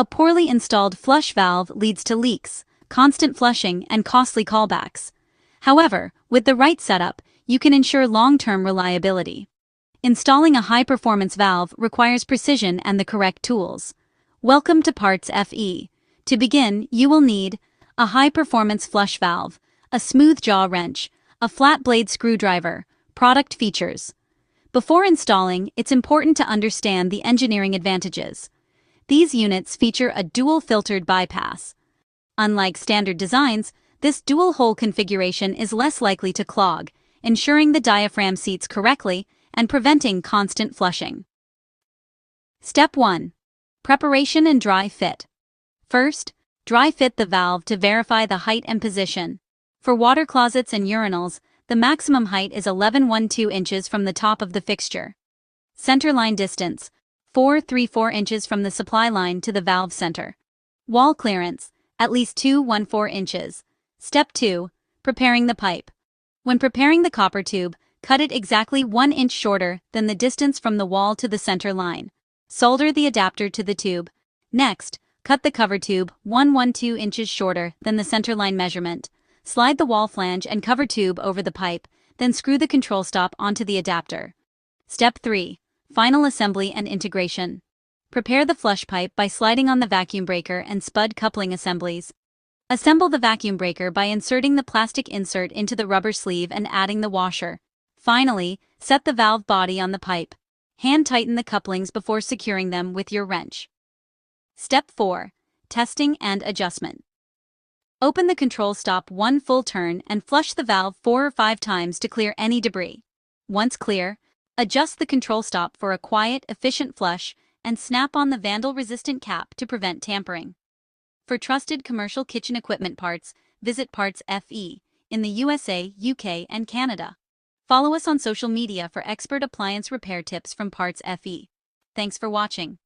A poorly installed flush valve leads to leaks, constant flushing, and costly callbacks. However, with the right setup, you can ensure long-term reliability. Installing a high-performance valve requires precision and the correct tools. Welcome to PartsFe. To begin, you will need a high-performance flush valve, a smooth jaw wrench, a flat blade screwdriver. Product features. Before installing, it's important to understand the engineering advantages. These units feature a dual-filtered bypass. Unlike standard designs, this dual-hole configuration is less likely to clog, ensuring the diaphragm seats correctly and preventing constant flushing. Step 1. Preparation and dry fit. First, dry fit the valve to verify the height and position. For water closets and urinals, the maximum height is 11.12 inches from the top of the fixture. Centerline distance, 4.34 inches from the supply line to the valve center. Wall clearance, at least 2.14 inches. Step 2. Preparing the pipe. When preparing the copper tube, cut it exactly 1 inch shorter than the distance from the wall to the center line. Solder the adapter to the tube. Next, cut the cover tube 1.12 inches shorter than the center line measurement. Slide the wall flange and cover tube over the pipe, then screw the control stop onto the adapter. Step 3. Final assembly and integration. Prepare the flush pipe by sliding on the vacuum breaker and spud coupling assemblies. Assemble the vacuum breaker by inserting the plastic insert into the rubber sleeve and adding the washer. Finally, set the valve body on the pipe. Hand tighten the couplings before securing them with your wrench. Step 4. Testing and adjustment. Open the control stop 1 full turn and flush the valve 4 or 5 times to clear any debris. Once clear, adjust the control stop for a quiet, efficient flush and snap on the vandal-resistant cap to prevent tampering. For trusted commercial kitchen equipment parts, visit PartsFe in the USA, UK, and Canada. Follow us on social media for expert appliance repair tips from PartsFe. Thanks for watching.